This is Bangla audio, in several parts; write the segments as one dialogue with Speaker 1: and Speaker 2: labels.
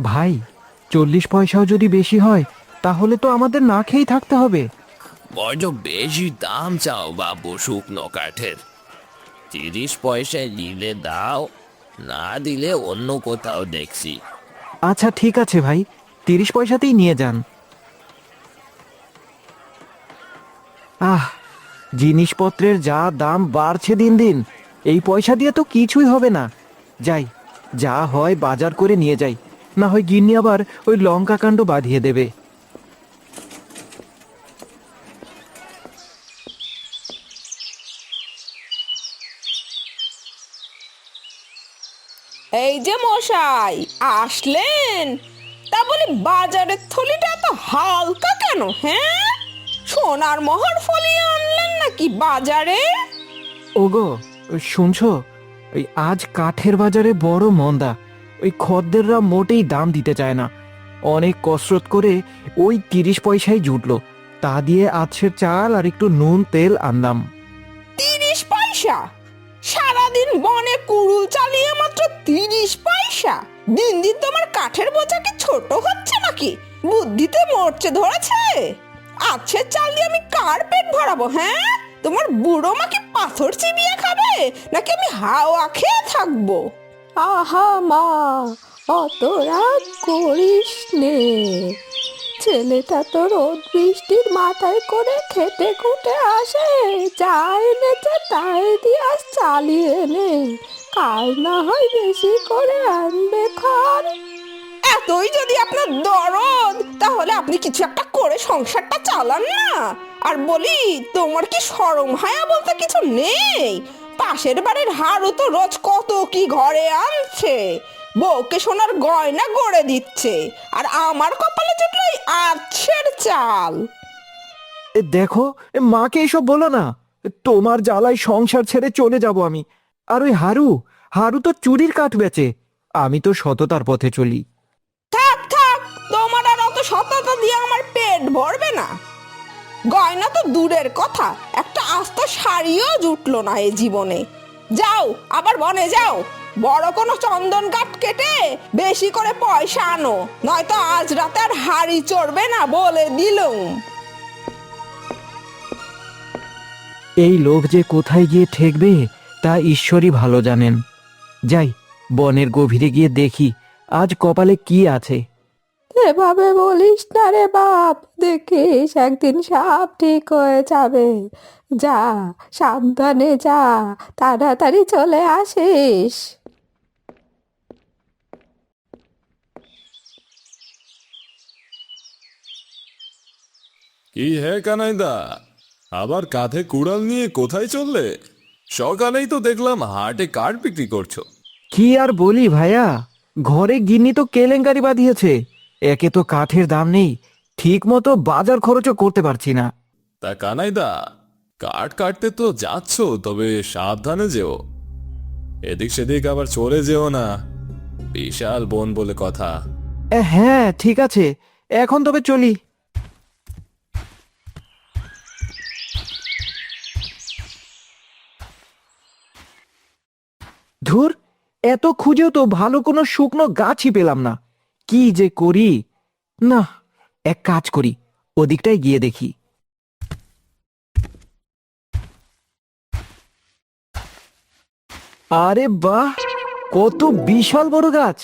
Speaker 1: ভাই, 40 পয়সাও যদি বেশি হয় তাহলে তো আমাদের না খেয়েই থাকতে হবে।
Speaker 2: বড্ড বেশি দাম চাও বাবু শুকনো কাঠের। 30 পয়সায় নিলে দাও, না দিলে অন্য কোথাও দেখছি।
Speaker 1: আচ্ছা ঠিক আছে ভাই, 30 পয়সাতেই নিয়ে যান। আহ, জিনিসপত্রের যা দাম বাড়ছে দিন দিন, এই পয়সা দিয়ে তো কিছুই হবে না। যাই, যা হয় বাজার করে নিয়ে যাই, না হয় গিন্নি আবার ওই লঙ্কা কাণ্ড বাঁধিয়ে দেবে।
Speaker 3: এই যে মশাই আসলেন, তা বলি বাজারের থলিটা এত হালকা কেন? হ্যাঁ, সোনার মোহর ফলিয়ে আনলেন নাকি বাজারে?
Speaker 1: ওগো, ওই শুনছো, ওই আজ কাঠের বাজারে বড় মন্দা। ওই খদ্দেররা মোটেই দাম দিতে চায় না। অনেক কসরত করে ওই 30 পয়সায় জুটলো, তা দিয়ে আজকের চাল আর একটু নুন তেল আনলাম।
Speaker 3: 30 পয়সা? সারাদিন বনে কুড়ুল চালিয়ে মাত্র 30 পয়সা? দিন দিন তোমার কাঠের বোঝা কি ছোট হচ্ছে নাকি? বুদ্ধিতে মরচে ধরেছে? আছে চাল দিয়ে আমি কার পেট ভরাবো? হ্যাঁ, তোমার বুড়ো মা কি পাথর চিবিয়ে খাবে, নাকি আমি হাওয়া খেয়ে থাকবো? আহা মা, অত রাগ করিস নে। ছেলেটা তো রোদ বৃষ্টির মাথায় করে খেটে খুটে আসে, যা এনেছে তাই দিয়ে আজ চালিয়ে নে। কাল না হয় বেশি করে আনবে খান। এতই যদি আপনার দরদ, তাহলে আপনি কিছু একটা করে সংসারটা চালান না। আর বলি, তোমার কি শরম হায়া বলতে কিছু নেই? পাশের বাড়ির হারু তো রোজ কত কি ঘরে আনছে, বউকে সোনার গয়না গড়ে দিচ্ছে, আর আমার কপালে জুটলো এই আছের চাল।
Speaker 1: দেখো, মাকে এসব বলো না। তোমার জ্বালায় সংসার ছেড়ে চলে যাব আমি। আর ওই হারু, হারু তো চুরির কাঠ বেচে, আমি তো সততার পথে চলি।
Speaker 3: থাক থাক, তোমার আর অত সততা দিয়ে আমার পেট ভরবে না। গয়না তো দূরের কথা, একটা আস্ত শাড়িও জুটলো না এই জীবনে। যাও, আবার বনে যাও, বড় কোনো চন্দন কাঠ কেটে বেশি করে পয়সা আনো, নয়তো আজ রাতে আর হাড়ি চড়বে না বলে দিলুম।
Speaker 1: এই লোভ যে কোথায় গিয়ে ঠেকবে তা ঈশ্বরই ভালো জানেন। যাই, বনের গভীরে গিয়ে দেখি আজ কপালে কি আছে।
Speaker 3: এভাবে বলিস না রে বাপ, দেখিস একদিন সব ঠিক হয়ে যাবে। যা, সাবধানে যা, তাড়াতাড়ি চলে আসিস।
Speaker 4: কি হে কানাইদা, আবার কাঁধে কুড়াল নিয়ে কোথায় চললে? সকালেই তো দেখলাম হাটে কাঠ বিক্রি করছো।
Speaker 1: কি আর বলি ভাইয়া, ঘরে গিন্নি তো কেলেঙ্কারি বাঁধিয়েছে। একে তো কাঠের দাম নেই, ঠিক মতো বাজার খরচও করতে পারছি না।
Speaker 4: তা কানাইদা, কাঠ কাটতে তো যাচ্ছ, তবে সাবধানে যেও। এদিক সেদিক আবার চলে যেও না, বিশাল বন বলে কথা।
Speaker 1: হ্যাঁ ঠিক আছে, এখন তবে চলি। ধুর, এত খুঁজেও তো ভালো কোনো শুকনো গাছই পেলাম না। কি যে করি! না, এক কাজ করি, ওদিকটায় গিয়ে দেখি। আরে বাহ, কত বিশাল বড় গাছ!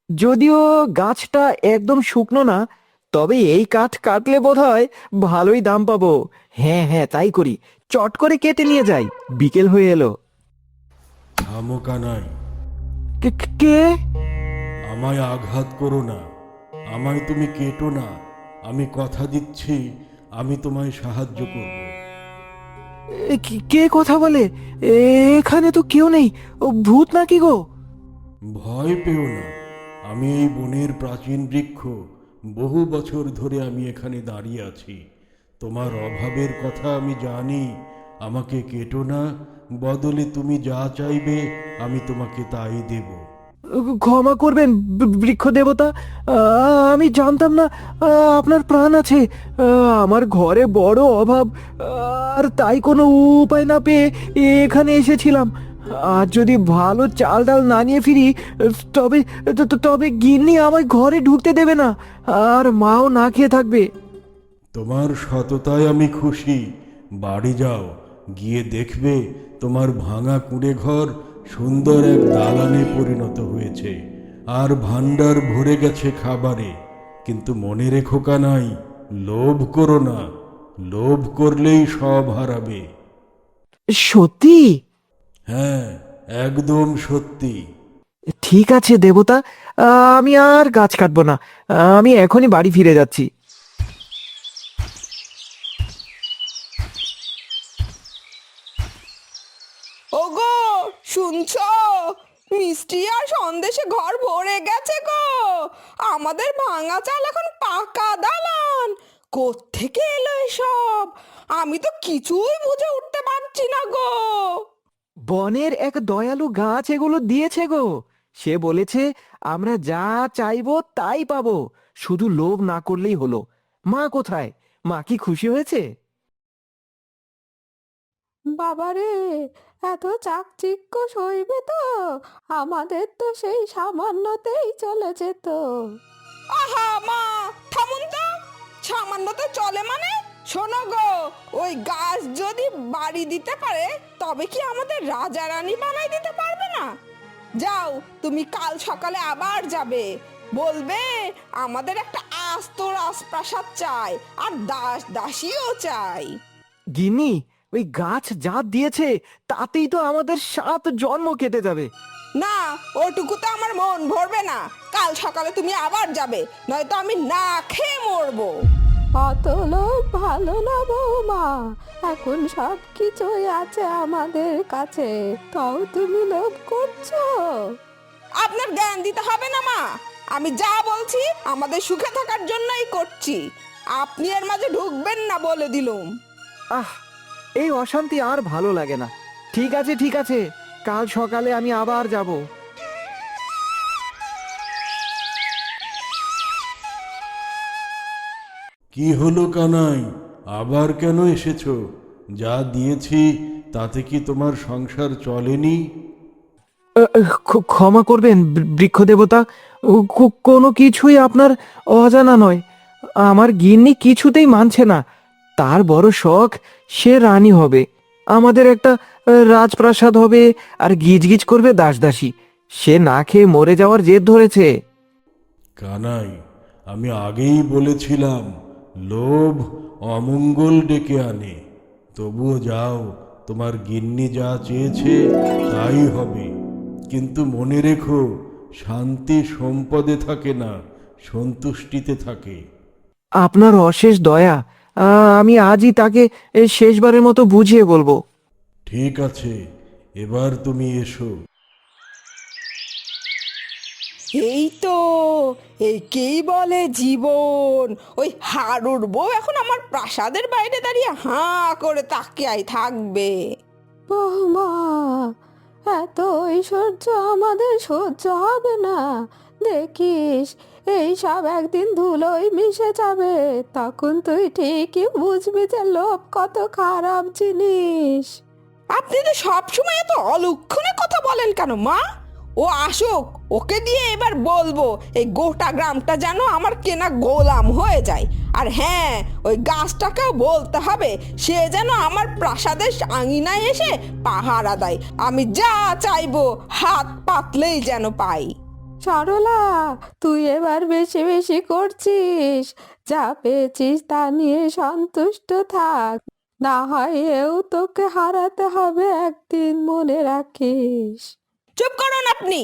Speaker 1: যদিও গাছটা একদম শুকনো না, তবে এই কাঠ কাটলে বোধহয় ভালোই দাম পাবো। হ্যাঁ হ্যাঁ, তাই করি, চট করে কেটে নিয়ে যাই, বিকেল হয়ে এলো।
Speaker 5: থামো কানাই,
Speaker 1: কে?
Speaker 5: আমায় আঘাত করো না, আমায় তুমি কেটো না। আমি কথা দিচ্ছি, আমি তোমায় সাহায্য করব।
Speaker 1: কে কথা বলে? এখানে তো কেউ নেই। ও ভূত নাকি গো?
Speaker 5: ভয় পেও না, আমি এই বনের প্রাচীন বৃক্ষ। বহু বছর ধরে আমি এখানে দাঁড়িয়ে আছি। তোমার অভাবের কথা আমি জানি। আমাকে কেটো না, বদলে তুমি যা চাইবে আমি তোমাকে তাই দেব।
Speaker 1: ক্ষমা করবেন বৃক্ষ দেবতা, আমি জানতাম না আপনার প্রাণ আছে। আমার ঘরে বড় অভাব, আর তাই কোনো উপায় না পেয়ে এখানে এসেছিলাম। আর যদি ভালো চাল ডাল না নিয়ে ফিরি, তবে তবে গিন্নি আমায় ঘরে ঢুকতে দেবে না, আর মাও না খেয়ে থাকবে।
Speaker 5: তোমার সততায় আমি খুশি। বাড়ি যাও, গিয়ে দেখবে তোমার ভাঙা কুঁড়ে ঘর সুন্দর এক দালানে পরিণত হয়েছে, আর ভাণ্ডার ভরে গেছে খাবারে। কিন্তু মনে রেখো কানাই, লোভ করো না। লোভ করলেই সব হারাবে।
Speaker 1: সত্যি?
Speaker 5: হ্যাঁ, একদম সত্যি।
Speaker 1: ঠিক আছে দেবতা, আমি আর গাছ কাটবো না, আমি এখনই বাড়ি ফিরে যাচ্ছি।
Speaker 3: ওগো, শুনছো? মিষ্টি আর সন্দেশে ঘর ভরে গেছে গো। আমাদের ভাঙা চাল এখন পাকা দালান। কোত্থেকে এলো এসব? আমি তো কিছুই বুঝে উঠতে পারছি না গো।
Speaker 1: বনের এক দয়ালু গাছ এগুলো দিয়েছে গো। সে বলেছে আমরা যা চাইবো তাই পাবো, শুধু লোভ না করলেই হলো। মা কোথায়? মা কি খুশি হয়েছে?
Speaker 6: বাবারে, এত চাকচিক্য সইবে তো? আমাদের তো সেই সামান্যতেই চলে যেত।
Speaker 3: আহা মা, থামুন তো। সামান্য তো চলে মানে? শোনো গো, ওই গাছ যদি বাড়ি দিতে পারে, তবে কি আমাদের রাজা রানী বানাই দিতে পারবে না? যাও, তুমি কাল সকালে আবার যাবে, বলবে আমাদের একটা আস্ত রাজপ্রাসাদ চাই, আর দাস দাসীও চাই।
Speaker 1: গিন্নি, ওই গাছ যা দিয়েছে তাতেই তো আমাদের 7 জন্ম কেটে যাবে।
Speaker 3: না, ওটুকুতে আমার মন ভরবে না। কাল সকালে তুমি আবার যাবে, নয়তো আমি না খেয়ে মরবো।
Speaker 6: অত লোভ ভালো না বৌমা, এখন সব কিছুই আছে আমাদের কাছে, তাও তুমি লোভ করছো?
Speaker 3: আপনার জ্ঞান দিতে হবে না মা। আমি যা বলছি আমাদের সুখে থাকার জন্যই করছি। আপনি এর মাঝে ঢুকবেন না বলে দিলুম।
Speaker 1: আহ, এই অশান্তি আর ভালো লাগে না। ঠিক আছে ঠিক আছে, কাল সকালে আমি আবার যাব।
Speaker 5: কি হলো কানাই, আবার কেন এসেছো? যা দিয়েছি তাতে কি তোমার সংসার চলেনি?
Speaker 1: ক্ষমা করবেন বৃক্ষ দেবতা, কোনো কিছুই আপনার অজানা নয়। আমার গিন্নি কিছুতেই মানছে না। তার বড় শখ সে রানী হবে, আমাদের একটা রাজপ্রাসাদ হবে, আর গিজগিজ করবে দাসদাসী। সে না খেয়ে মরে যাওয়ার জেদ ধরেছে।
Speaker 5: কানাই, আমি আগেই বলেছিলাম লোভ অমঙ্গল ডেকে আনে। তবুও যাও, তোমার গিন্নি যা চেয়েছে তাই হবে। কিন্তু মনে রেখো, শান্তি সম্পদে থাকে না, সন্তুষ্টিতে থাকে।
Speaker 1: আপনার অশেষ দয়া, আমি আজই তাকে শেষবারের মতো বুঝিয়ে বলবো।
Speaker 5: ঠিক আছে, এবার তুমি এসো।
Speaker 3: এই তো, একেই বলে জীবন। ওই হারুর বউ এখন আমার প্রাসাদের বাইরে দাঁড়িয়ে হাঁ করে তাকিয়াই থাকবে।
Speaker 6: বৌমা, এত ঐশ্বর্য আমাদের সহ্য হবে না। দেখিস, এই সব একদিন ধুলোয় মিশে যাবে, তখন তুই ঠিকই বুঝবি যে লোভ কত খারাপ জিনিস।
Speaker 3: আপনি তো সবসময় এত অলক্ষণে কথা বলেন কেন মা? ও আসুক, ওকে দিয়ে এবার বলবো এই গোটা গ্রামটা যেন আমার কেনা গোলাম হয়ে যায়। আর হ্যাঁ, ওই গাছটাকেও বলতে হবে সে যেন আমার প্রাসাদের আঙিনায় এসে পাহারা দেয়। আমি যা চাইবো হাত পাতলেই যেন পাই।
Speaker 6: সরলা, তুই এবার বেশি বেশি করছিস। যা পেয়েছিস তা নিয়ে সন্তুষ্ট থাক, না হয় এও তোকে হারাতে হবে একদিন, মনে রাখিস।
Speaker 3: চুপ করুন আপনি।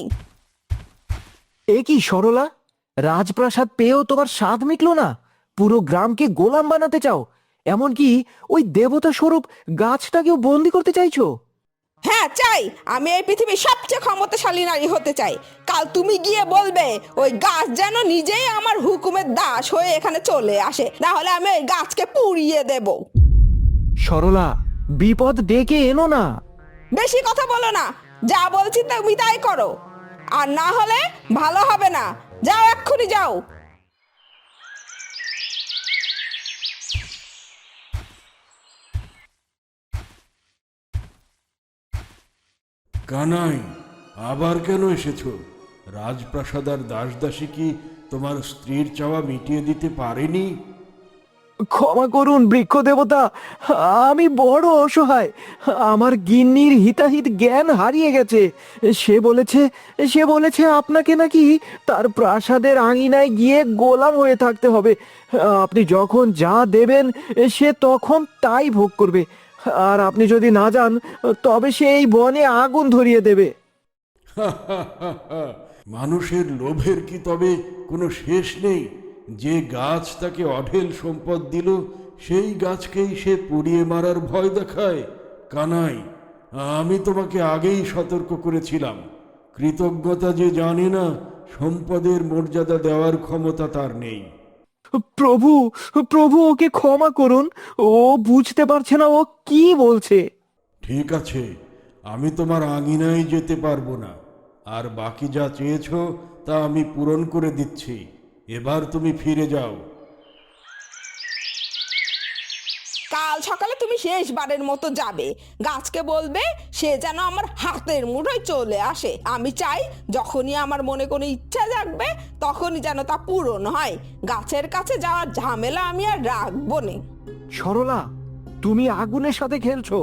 Speaker 1: এ কি সরলা, রাজপ্রাসাদ পেয়েও তোমার স্বাদ মিটলো না? পুরো গ্রামকে গোলাম বানাতে চাও, এমনকি ওই দেবতা স্বরূপ গাছটাকেও বন্দি করতে চাইছো?
Speaker 3: হ্যাঁ চাই, আমি এই পৃথিবীর সবচেয়ে ক্ষমতাশালী নারী হতে চাই। কাল তুমি গিয়ে বলবে ওই গাছ যেন নিজেই আমার হুকুমের দাস হয়ে এখানে চলে আসে, না হলে আমি ওই গাছকে পুড়িয়ে দেব।
Speaker 1: সরলা, বিপদ ডেকে এনো না।
Speaker 3: বেশি কথা বলো না, যা বলছি তুমি তাই করো, আর না হলে ভালো হবে না। যাও, এক্ষুনি যাও।
Speaker 5: কানাই, আবার কেন এসেছো? রাজপ্রাসাদ আর দাসদাসী কি তোমার স্ত্রীর চাওয়া মিটিয়ে দিতে পারেনি?
Speaker 1: ক্ষমা করুন বৃক্ষ দেবতা, আমি বড় অসহায়। আমার গিন্নির হিতাহিত জ্ঞান হারিয়ে গেছে। সে বলেছে আপনাকে নাকি তার প্রাসাদের আঙিনায় গিয়ে গোলাম হয়ে থাকতে হবে। আপনি যখন যা দেবেন সে তখন তাই ভোগ করবে। আর আপনি যদি না যান তবে সে এই বনে আগুন ধরিয়ে দেবে।
Speaker 5: মানুষের লোভের কি তবে কোনো শেষ নেই? যে গাছ তাকে অঢেল সম্পদ দিল, সেই গাছকেই সে পুড়িয়ে মারার ভয় দেখায়। কানাই, আমি তোমাকে আগেই সতর্ক করেছিলাম। কৃতজ্ঞতা যে জানে না, সম্পদের মর্যাদা দেওয়ার ক্ষমতা তার নেই।
Speaker 1: প্রভু, প্রভু ওকে ক্ষমা করুন। ও বুঝতে পারছে না ও কি বলছে।
Speaker 5: ঠিক আছে, আমি তোমার আঙিনায় যেতে পারবো না, আর বাকি যা চেয়েছ তা আমি পূরণ করে দিচ্ছি। এবার তুমি ফিরে যাও।
Speaker 3: কাল সকালে তুমি শেষবারের মতো যাবে, গাছকে বলবে সে যেন আমার হাতের মুঠোয় চলে আসে। আমি চাই যখনই আমার মনে কোনো ইচ্ছা জাগবে তখনই যেন তা পূরণ হয়। গাছের কাছে যাওয়ার ঝামেলা আমি আর রাখবো না।
Speaker 1: সরলা, তুমি আগুনের সাথে খেলছো।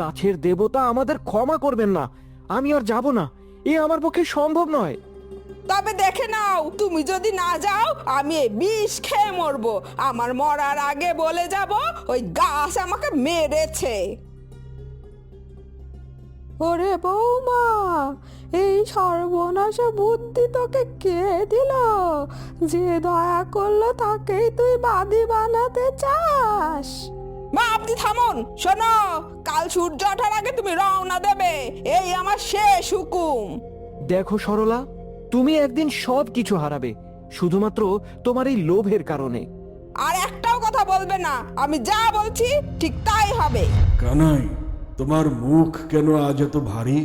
Speaker 1: গাছের দেবতা আমাদের ক্ষমা করবেন না। আমি আর যাব না, এ আমার পক্ষে সম্ভব নয়।
Speaker 3: তবে দেখে নাও, তুমি যদি না যাও আমি এই বিষ খেয়ে মরবো। আমার মরার আগে বলে যাব ওই গাছ আমাকে মেরেছে।
Speaker 6: ওরে বৌমা, এই সর্বনাশা বুদ্ধি তোকে কে দিল? যে দয়া করলো তাকেই তুই বাদী বানাতে চাস?
Speaker 3: মা, আপনি থামুন। শোনো, কাল সূর্য ওঠার আগে তুমি রওনা দেবে, এই আমার শেষ হুকুম।
Speaker 1: দেখো সরলা, তুমি একদিন সব কিছু হারাবে শুধুমাত্র তোমার এই লোভের কারণে।
Speaker 3: আর একটাও কথা বলবে না, আমি যা বলছি ঠিক তাই হবে।
Speaker 5: কানাই, তোমার মুখ কেন আজ এত ভারী?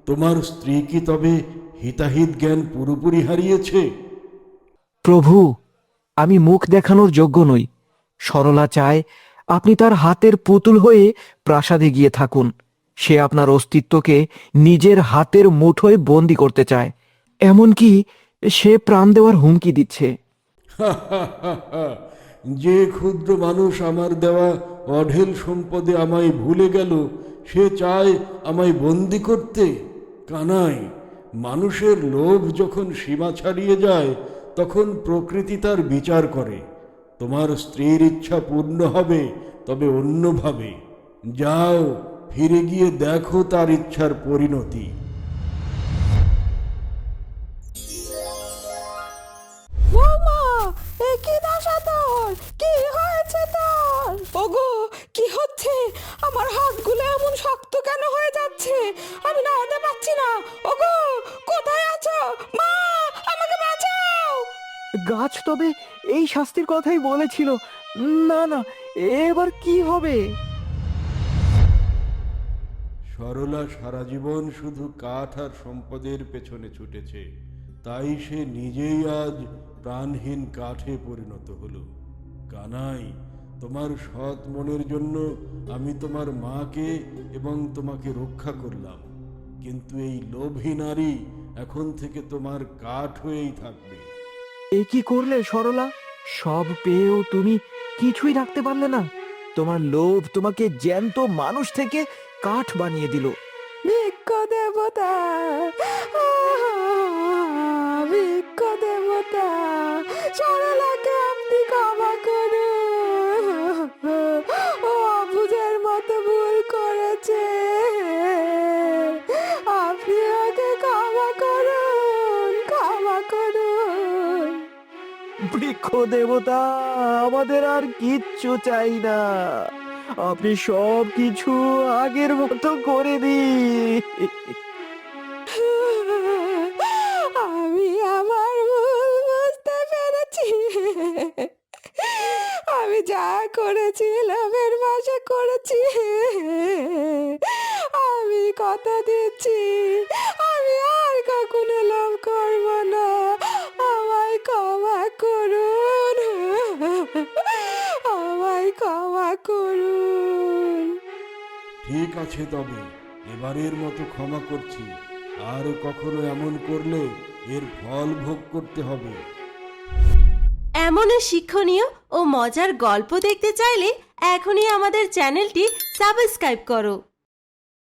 Speaker 5: তোমার স্ত্রী কি তবে হিতাহিত জ্ঞান পুরোপুরি হারিয়েছে?
Speaker 1: প্রভু, আমি মুখ দেখানোর যোগ্য নই। সরলা চায় আপনি তার হাতের পুতুল হয়ে প্রাসাদে গিয়ে থাকুন। সে আপনার অস্তিত্বকে নিজের হাতের মুঠোয় বন্দি করতে চায়। এমনকি সে প্রাণ দেওয়ার হুমকি দিচ্ছে।
Speaker 5: যে ক্ষুদ্র মানুষ আমার দেওয়া অঢেল সম্পদে আমায় ভুলে গেল, সে চায় আমায় বন্দি করতে। কানাই, মানুষের লোভ যখন সীমা ছাড়িয়ে যায় তখন প্রকৃতি তার বিচার করে। তোমার স্ত্রীর ইচ্ছা পূর্ণ হবে, তবে অন্যভাবে। যাও, ফিরে গিয়ে দেখো তার ইচ্ছার পরিণতি।
Speaker 6: বৌমা, এ কি দশা তোর? কি হয়েছে তোর?
Speaker 3: ওগো, কি হচ্ছে? আমার হাতগুলো এমন শক্ত কেন হয়ে যাচ্ছে? আমি নাড়াতে পারছি না। ওগো, কোথায় আছো? মা, আমাকে বাঁচাও।
Speaker 1: গাছ তবে এই শাস্তির কথাই বলেছিল। না না, এবার কি হবে?
Speaker 5: সরলা সারা জীবন শুধু কাঠ আর সম্পদের পেছনে ছুটেছে, তাই সে নিজেই আজ প্রাণহীন কাঠে পরিণত হলো। কানাই, তোমার সৎ মনের জন্য আমি তোমার মাকে এবং তোমাকে রক্ষা করলাম, কিন্তু এই লোভী নারী এখন থেকে তোমার কাঠ হয়েই থাকবে।
Speaker 1: এ কি করলে সরলা? সব পেয়েও তুমি কিছুই রাখতে পারলে না। তোমার লোভ তোমাকে জ্যান্ত মানুষ থেকে কাঠ বানিয়ে দিল।
Speaker 6: বৃক্ষ দেবতা, বৃক্ষ দেবতা, সরলাকে আপনি ক্ষমা করুন। ও অবুঝের মতো ভুল করেছে, আপনি ওকে ক্ষমা করুন, ক্ষমা করুন।
Speaker 1: বৃক্ষ দেবতা, আমাদের আর কিচ্ছু চাই না। আপনি সব কিছু আগের মতো করে দিন।
Speaker 6: আমি আমার ভুল বুঝতে পেরেছি। আমি যা করেছি লোভের বশে করেছি। আমি কথা দিচ্ছি আমি আর কখনো লোভ করব না। আমায় ক্ষমা করুন, আমায় ক্ষমা করুন।
Speaker 5: ঠিক আছে, তবে এবারের মতো ক্ষমা করছি, আর কখনো এমন করলে এর ফল ভোগ করতে হবে।
Speaker 7: এমনই শিক্ষণীয় ও মজার গল্প দেখতে চাইলে এখনই আমাদের চ্যানেলটি সাবস্ক্রাইব করো।